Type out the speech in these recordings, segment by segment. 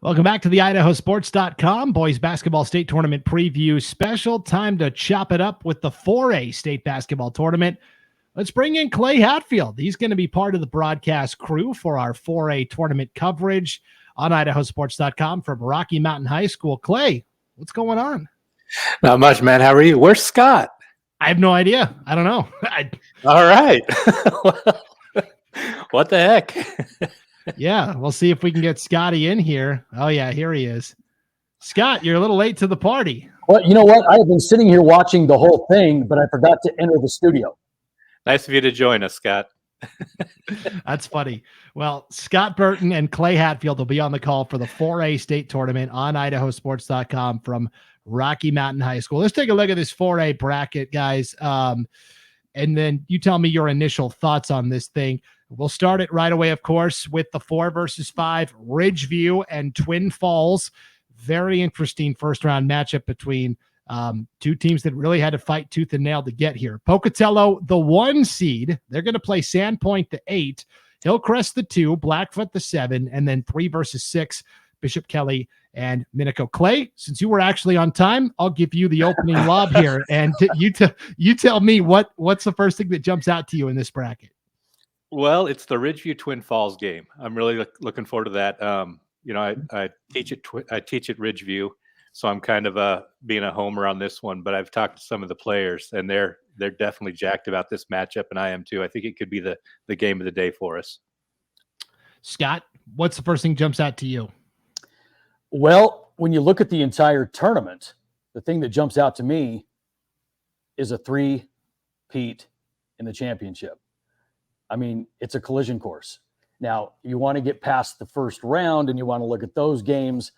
Welcome back to the IdahoSports.com boys basketball state tournament preview special. Time to chop it up with the 4A state basketball tournament. Let's bring in Clay Hatfield. He's going to be part of the broadcast crew for our 4A tournament coverage on IdahoSports.com from Rocky Mountain High School. Clay, what's going on? Not much, man. How are you? Where's Scott? I have no idea. I don't know. All right. What the heck? Yeah, we'll see if we can get Scotty in here. Oh, yeah, here he is. Scott, you're a little late to the party. Well, you know what? I have been sitting here watching the whole thing, but I forgot to enter the studio. Nice of you to join us, Scott. That's funny. Well, Scott Burton and Clay Hatfield will be on the call for the 4A state tournament on IdahoSports.com from Rocky Mountain High School. Let's take a look at this 4A bracket, guys. And then you tell me your initial thoughts on this thing. We'll start it right away, of course, with the 4 versus 5, Ridgeview and Twin Falls. Very interesting first-round matchup between two teams that really had to fight tooth and nail to get here. Pocatello, the 1 seed. They're going to play Sandpoint, the 8, Hillcrest, the 2, Blackfoot, the 7, and then 3 versus 6, Bishop Kelly and Minico. Clay, since you were actually on time, I'll give you the opening lob here, and you tell me what's the first thing that jumps out to you in this bracket. Well, it's the Ridgeview Twin Falls game. I'm really looking forward to that. I teach at Ridgeview, so I'm kind of being a homer on this one. But I've talked to some of the players, and they're definitely jacked about this matchup, and I am too. I think it could be the game of the day for us. Scott, what's the first thing jumps out to you? Well, when you look at the entire tournament, the thing that jumps out to me is a 3-peat in the championship. I mean, it's a collision course. Now, you want to get past the first round and you want to look at those games.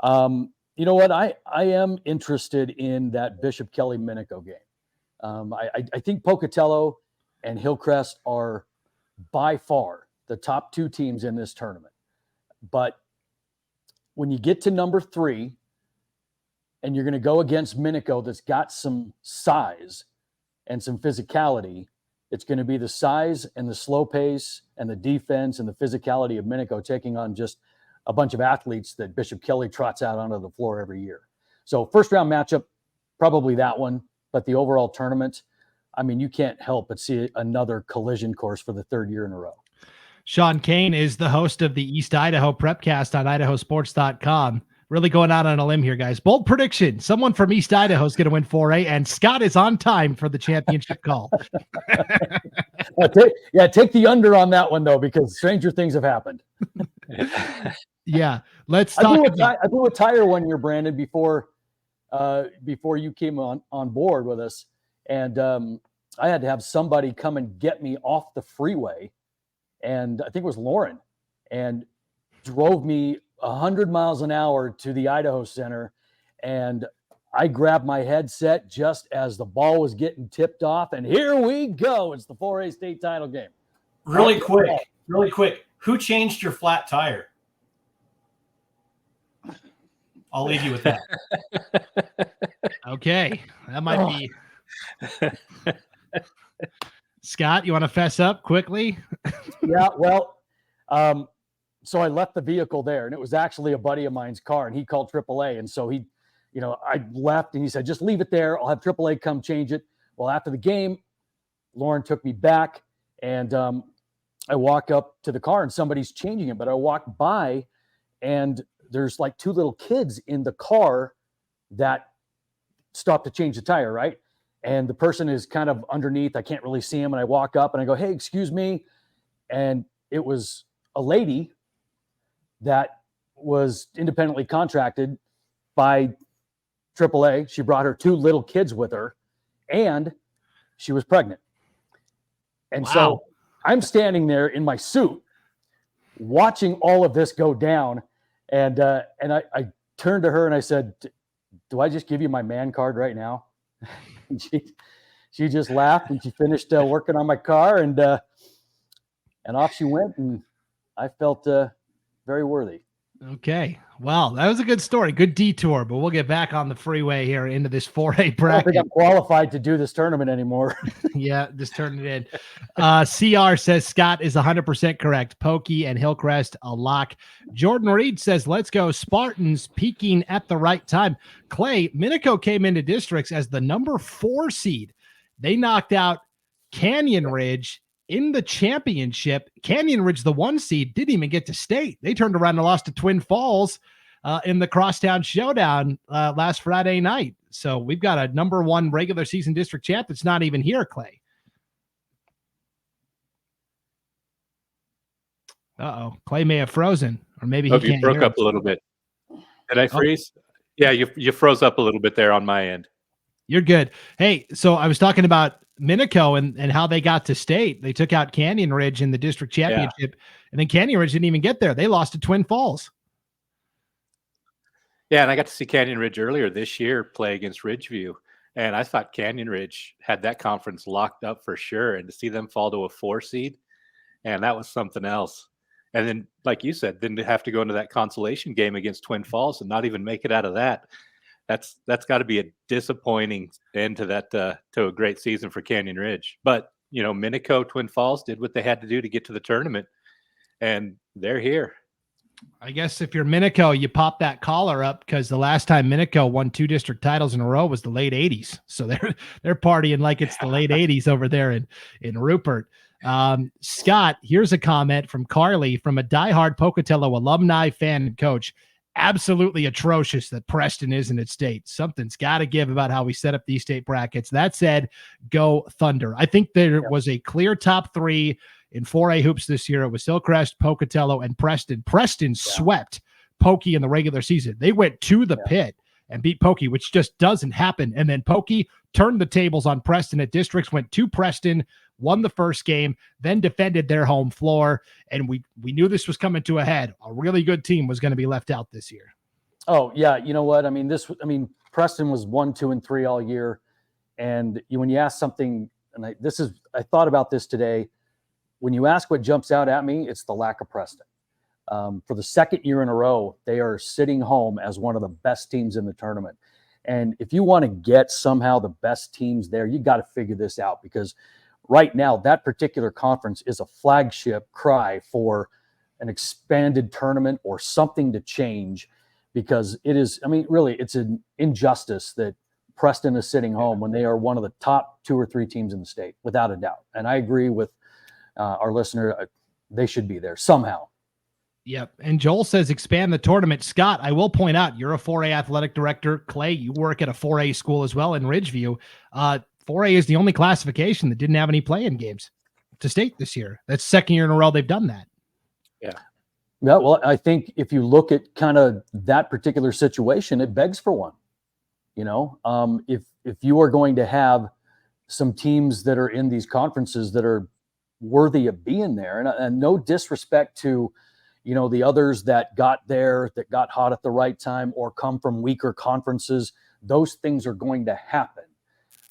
You know what? I am interested in that Bishop Kelly Minico game. I think Pocatello and Hillcrest are by far the top 2 teams in this tournament. But when you get to number 3 and you're going to go against Minico that's got some size and some physicality, it's going to be the size and the slow pace and the defense and the physicality of Minico taking on just a bunch of athletes that Bishop Kelly trots out onto the floor every year. So first round matchup, probably that one. But the overall tournament, I mean, you can't help but see another collision course for the 3rd year in a row. Sean Kane is the host of the East Idaho Prepcast on IdahoSports.com. Really going out on a limb here, guys. Bold prediction. Someone from East Idaho is going to win 4A, and Scott is on time for the championship call. Take the under on that one, though, because stranger things have happened. Yeah, let's talk. I blew a tire one year, Brandon, before you came on board with us, and I had to have somebody come and get me off the freeway, and I think it was Lauren, and drove me 100 miles an hour to the Idaho Center, and I grabbed my headset just as the ball was getting tipped off, and here we go. It's the 4A state title game. Really quick. Who changed your flat tire? I'll leave you with that. Okay, that might be. Scott, you want to fess up quickly? Yeah, well, so I left the vehicle there, and it was actually a buddy of mine's car, and he called AAA. And so I left, and he said, just leave it there. I'll have AAA come change it. Well, after the game, Lauren took me back, and I walk up to the car, and somebody's changing it. But I walk by, and there's like 2 little kids in the car that stopped to change the tire, right? And the person is kind of underneath. I can't really see him. And I walk up, and I go, hey, excuse me. And it was a lady that was independently contracted by AAA. She brought her 2 little kids with her, and she was pregnant. And Wow. So I'm standing there in my suit watching all of this go down. And I turned to her and I said, do I just give you my man card right now? And she just laughed, and she finished working on my car, and off she went. And I felt very worthy. Okay. Well, that was a good story. Good detour, but we'll get back on the freeway here into this 4A I don't think bracket. I'm qualified to do this tournament anymore. Yeah, just turn it in. CR says Scott is 100% correct. Pokey and Hillcrest a lock. Jordan Reed says, let's go Spartans peaking at the right time. Clay, Minico came into districts as the number 4 seed. They knocked out Canyon Ridge in the championship. Canyon Ridge, the 1 seed, didn't even get to state. They turned around and lost to Twin Falls in the Crosstown Showdown last Friday night. So we've got a number 1 regular season district champ that's not even here, Clay. Uh-oh. Clay may have frozen, or maybe he can't you broke hear up us. a little bit. Did I freeze? Yeah, you froze up a little bit there on my end. You're good. Hey, so I was talking about Minico and how they got to state. They took out Canyon Ridge in the district championship, and then Canyon Ridge didn't even get there. They lost to Twin Falls. Yeah, and I got to see Canyon Ridge earlier this year play against Ridgeview, and I thought Canyon Ridge had that conference locked up for sure. And to see them fall to a 4 seed, and that was something else. And then, like you said, then to have to go into that consolation game against Twin Falls and not even make it out of that. That's got to be a disappointing end to that to a great season for Canyon Ridge. But Minico, Twin Falls did what they had to do to get to the tournament, and they're here. I guess if you're Minico, you pop that collar up, because the last time Minico won 2 district titles in a row was the late 80s. So they're partying like it's the late 80s over there in Rupert. Scott, here's a comment from Carly, from a diehard Pocatello alumni fan and coach. Absolutely atrocious that Preston isn't at state. Something's got to give about how we set up these state brackets. That said, go Thunder. I think there was a clear top 3 in 4A hoops this year. It was Hillcrest, Pocatello, and Preston. Preston swept Pokey in the regular season. They went to the pit and beat Pokey, which just doesn't happen. And then Pokey turned the tables on Preston at districts, went to Preston, won the first game, then defended their home floor. And we knew this was coming to a head. A really good team was going to be left out this year. Oh, yeah. You know what? Preston was 1, 2, and 3 all year. And when you ask something, and I thought about this today, when you ask what jumps out at me, it's the lack of Preston. For the second year in a row, they are sitting home as one of the best teams in the tournament. And if you want to get somehow the best teams there, you got to figure this out, because right now that particular conference is a flagship cry for an expanded tournament or something to change, because it is, really, it's an injustice that Preston is sitting home when they are one of the top 2 or 3 teams in the state, without a doubt. And I agree with our listener. They should be there somehow. Yep. And Joel says expand the tournament. Scott, I will point out, you're a 4A athletic director. Clay, you work at a 4A school as well in Ridgeview. 4A is the only classification that didn't have any play-in games to state this year. That's second year in a row they've done that. Yeah. Yeah. Well, I think if you look at kind of that particular situation, it begs for one. If you are going to have some teams that are in these conferences that are worthy of being there, and no disrespect to the others that got there, that got hot at the right time, or come from weaker conferences, those things are going to happen.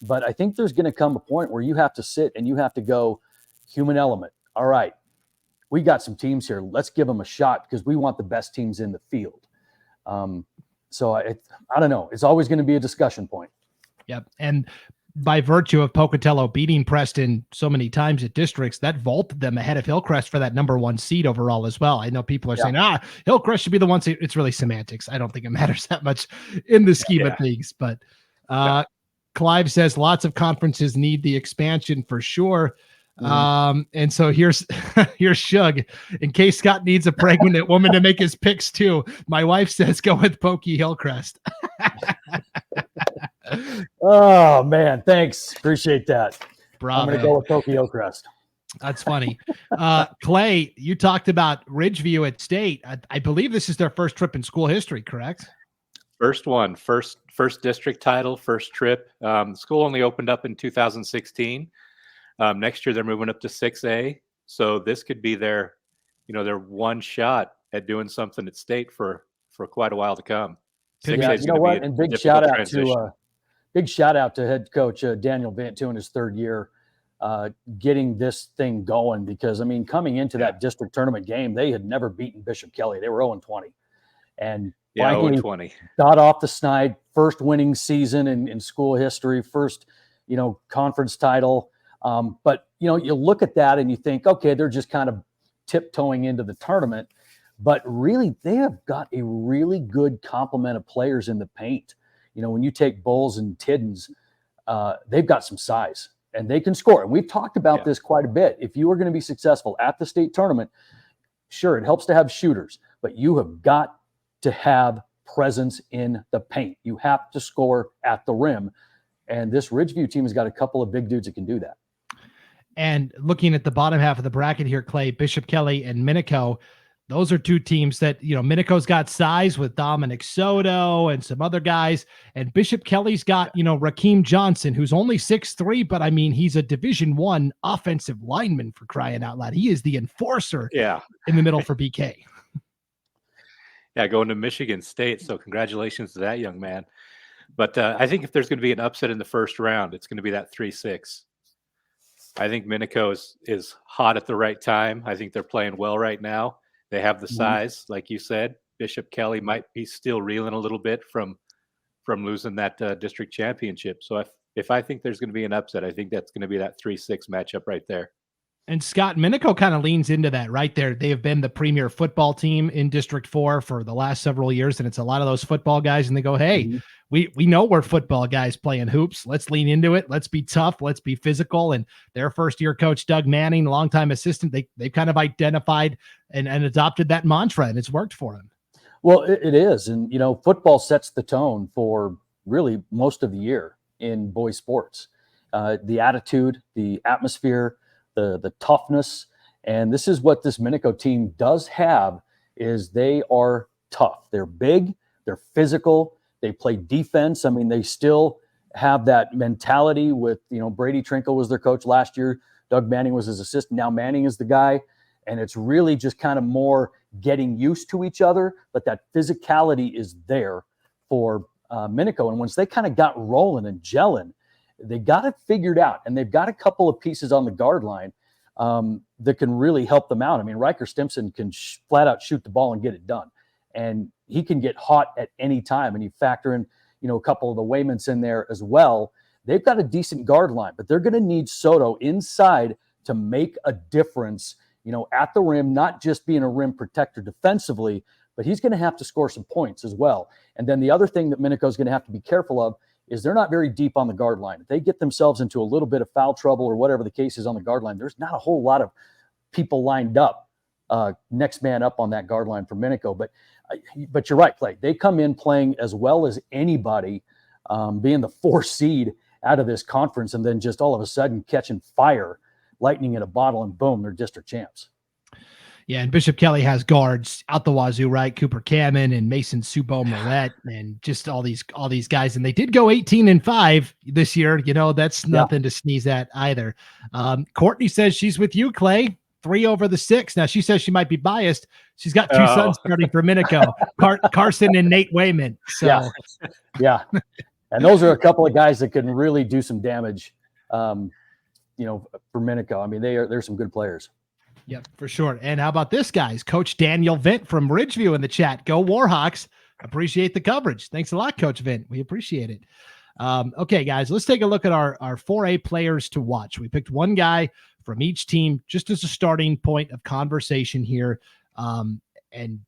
But I think there's going to come a point where you have to sit and you have to go, human element. All right, we got some teams here. Let's give them a shot, because we want the best teams in the field. So I don't know. It's always going to be a discussion point. Yep. And by virtue of Pocatello beating Preston so many times at districts, that vaulted them ahead of Hillcrest for that number 1 seed overall as well. I know people are saying, Hillcrest should be the 1 seed. It's really semantics. I don't think it matters that much in the scheme of things. But Clive says lots of conferences need the expansion for sure. And so here's Shug. In case Scott needs a pregnant woman to make his picks too, my wife says go with Pokey Hillcrest. Oh man, thanks. Appreciate that. Bravo. I'm going to go with Pokey Hillcrest. That's funny. Clay, you talked about Ridgeview at state. I believe this is their first trip in school history, correct? First one, first district title, first trip. The school only opened up in 2016. Next year they're moving up to 6A. So this could be their one shot at doing something at state for quite a while to come. 6A is going to be a big shout out to head coach Daniel Vantu in his third year, getting this thing going, because coming into that district tournament game, they had never beaten Bishop Kelly. They were 0-20. and Yeah, finally 0-20. got off the snide, first winning season in school history, first, conference title. But, you look at that and you think, okay, they're just kind of tiptoeing into the tournament. But really, they have got a really good complement of players in the paint. When you take Bowles and Tiddens, they've got some size and they can score. And we've talked about this quite a bit. If you are going to be successful at the state tournament, sure, it helps to have shooters, but you have got to have presence in the paint. You have to score at the rim. And this Ridgeview team has got a couple of big dudes that can do that. And looking at the bottom half of the bracket here, Clay, Bishop Kelly and Minico, those are two teams that, Minico's got size with Dominic Soto and some other guys. And Bishop Kelly's got, Rakeem Johnson, who's only 6'3", but I mean, he's a Division I offensive lineman, for crying out loud. He is the enforcer in the middle for BK. Yeah, going to Michigan State. So congratulations to that young man. But I think if there's going to be an upset in the first round, it's going to be that 3-6. I think Minico is hot at the right time. I think they're playing well right now. They have the size, like you said. Bishop Kelly might be still reeling a little bit from losing that district championship. So if I think there's going to be an upset, I think that's going to be that 3-6 matchup right there. And Scott, Minico kind of leans into that right there. They have been the premier football team in District 4 for the last several years, and it's a lot of those football guys, and they go, hey, we know we're football guys playing hoops. Let's lean into it. Let's be tough. Let's be physical. And their first-year coach, Doug Manning, longtime assistant, they kind of identified and adopted that mantra, and it's worked for them. Well, it is. And, football sets the tone for really most of the year in boys sports. The attitude, the atmosphere, the toughness. And this is what this Minico team does have, is they are tough. They're big, they're physical, they play defense. I mean, they still have that mentality with, Brady Trinkle was their coach last year. Doug Manning was his assistant. Now Manning is the guy. And it's really just kind of more getting used to each other, but that physicality is there for Minico. And once they kind of got rolling and gelling, they got it figured out, and they've got a couple of pieces on the guard line that can really help them out. I mean, Riker Stimson can flat out shoot the ball and get it done, and he can get hot at any time. And you factor in, a couple of the Waymans in there as well. They've got a decent guard line, but they're going to need Soto inside to make a difference, at the rim, not just being a rim protector defensively, but he's going to have to score some points as well. And then the other thing that Minico is going to have to be careful of is they're not very deep on the guard line. If they get themselves into a little bit of foul trouble or whatever the case is on the guard line, there's not a whole lot of people lined up, next man up on that guard line for Minico. But you're right, Clay. They come in playing as well as anybody, being the 4th seed out of this conference, and then just all of a sudden catching fire, lightning in a bottle, and boom, they're district champs. Yeah, and Bishop Kelly has guards out the wazoo, right? Cooper Kamen and Mason Subo Moret, and just all these guys. And they did go 18-5 this year. That's nothing to sneeze at either. Courtney says she's with you, Clay. 3 over the 6. Now she says she might be biased. She's got 2 sons starting for Minico, Carson and Nate Wayman. So yeah. And those are a couple of guys that can really do some damage, for Minico. I mean, they're some good players. Yep, for sure. And how about this, guys? Coach Daniel Vint from Ridgeview in the chat. Go Warhawks. Appreciate the coverage. Thanks a lot, Coach Vint. We appreciate it. Okay, guys, let's take a look at our 4A players to watch. We picked one guy from each team just as a starting point of conversation here. And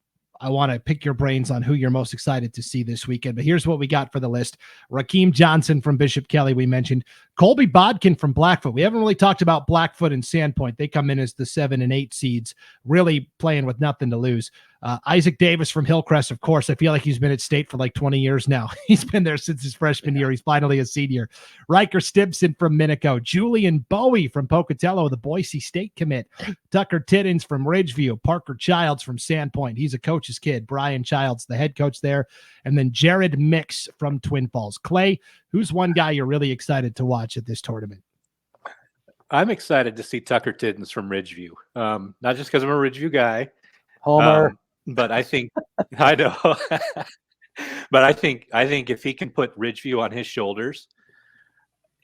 I want to pick your brains on who you're most excited to see this weekend. But here's what we got for the list. Rakeem Johnson from Bishop Kelly, we mentioned. Colby Bodkin from Blackfoot. We haven't really talked about Blackfoot and Sandpoint. They come in as the 7 and 8 seeds, really playing with nothing to lose. Isaac Davis from Hillcrest, of course. I feel like he's been at state for like 20 years now. He's been there since his freshman year. He's finally a senior. Riker Stimson from Minico. Julian Bowie from Pocatello, the Boise State commit. Tucker Tiddens from Ridgeview. Parker Childs from Sandpoint. He's a coach's kid. Brian Childs, the head coach there. And then Jared Mix from Twin Falls. Clay, who's one guy you're really excited to watch at this tournament? I'm excited to see Tucker Tiddens from Ridgeview. Not just because I'm a Ridgeview guy. Homer. But I think I know. But I think if he can put Ridgeview on his shoulders,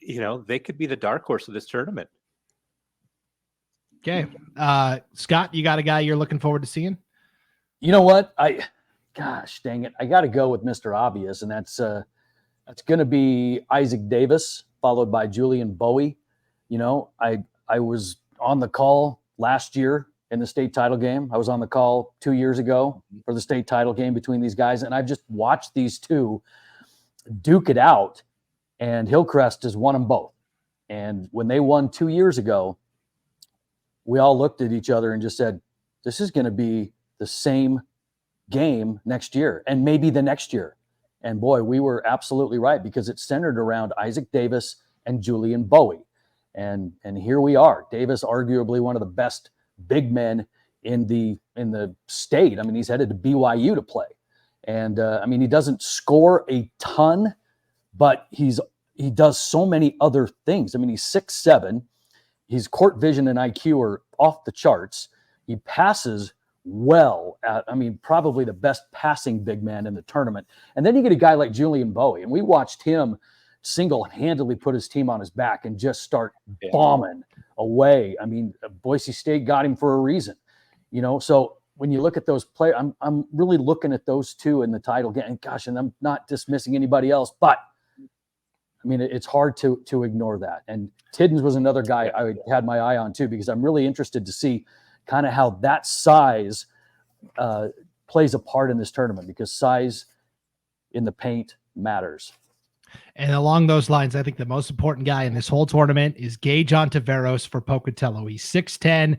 they could be the dark horse of this tournament. Okay. Scott, you got a guy you're looking forward to seeing? You know what? gosh, dang it, I got to go with Mr. Obvious, and that's going to be Isaac Davis, followed by Julian Bowie. You know, I was on the call last year in the state title game. I was on the call 2 years ago for the state title game between these guys, and I've just watched these two duke it out, and Hillcrest has won them both. And when they won 2 years ago, we all looked at each other and just said, this is going to be the same game next year and maybe the next year. And boy, we were absolutely right, because it's centered around Isaac Davis and Julian Bowie. And here we are. Davis, arguably one of the best big men in the state. I mean, he's headed to BYU to play. And I mean, he doesn't score a ton, but he does so many other things. I mean, he's 6'7". His court vision and IQ are off the charts. He passes well at, I mean, probably the best passing big man in the tournament. And then you get a guy like Julian Bowie, and we watched him single-handedly put his team on his back and just start bombing away. I mean, Boise State got him for a reason, you know. So when you look at those players, I'm really looking at those two in the title game. And gosh, and I'm not dismissing anybody else, but I mean, it's hard to ignore that. And Tiddens was another guy I had my eye on too, because I'm really interested to see kind of how that size plays a part in this tournament, because size in the paint matters. And along those lines, I think the most important guy in this whole tournament is Gage Ontiveros for Pocatello. He's 6'10".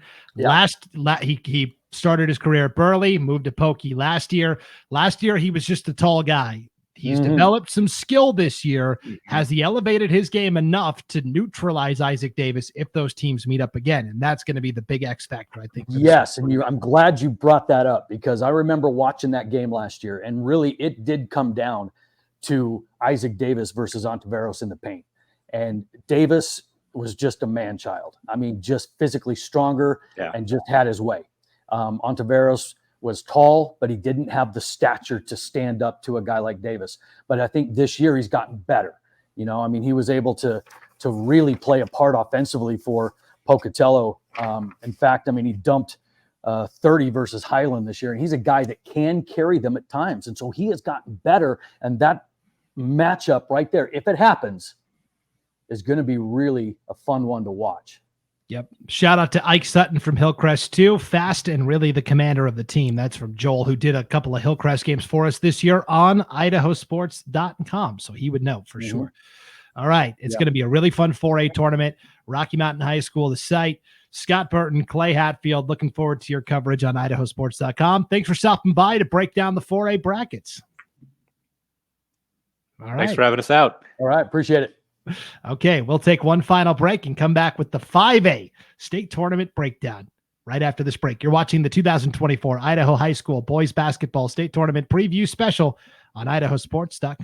He started his career at Burley, moved to Pokey last year. Last year, he was just a tall guy. He's developed some skill this year. Has he elevated his game enough to neutralize Isaac Davis if those teams meet up again? And that's going to be the big X factor, I think. Yes, and I'm glad you brought that up, because I remember watching that game last year, and really it did come down to Isaac Davis versus Ontiveros in the paint. And Davis was just a man-child. I mean, just physically stronger and just had his way. Ontiveros was tall, but he didn't have the stature to stand up to a guy like Davis. But I think this year he's gotten better. You know, I mean, he was able to really play a part offensively for Pocatello. In fact, I mean, he dumped 30 versus Highland this year, and he's a guy that can carry them at times. And so he has gotten better, and that matchup right there, if it happens, is going to be really a fun one to watch. Yep. Shout out to Ike Sutton from Hillcrest too. Fast and really the commander of the team. That's from Joel, who did a couple of Hillcrest games for us this year on IdahoSports.com. So he would know for sure. All right. It's going to be a really fun 4A tournament. Rocky Mountain High School, the site. Scott Burton, Clay Hatfield. Looking forward to your coverage on IdahoSports.com. Thanks for stopping by to break down the 4A brackets. All right. Thanks for having us out. All right. Appreciate it. Okay, we'll take one final break and come back with the 5A state tournament breakdown right after this break. You're watching the 2024 Idaho High School Boys Basketball State Tournament Preview Special on IdahoSports.com.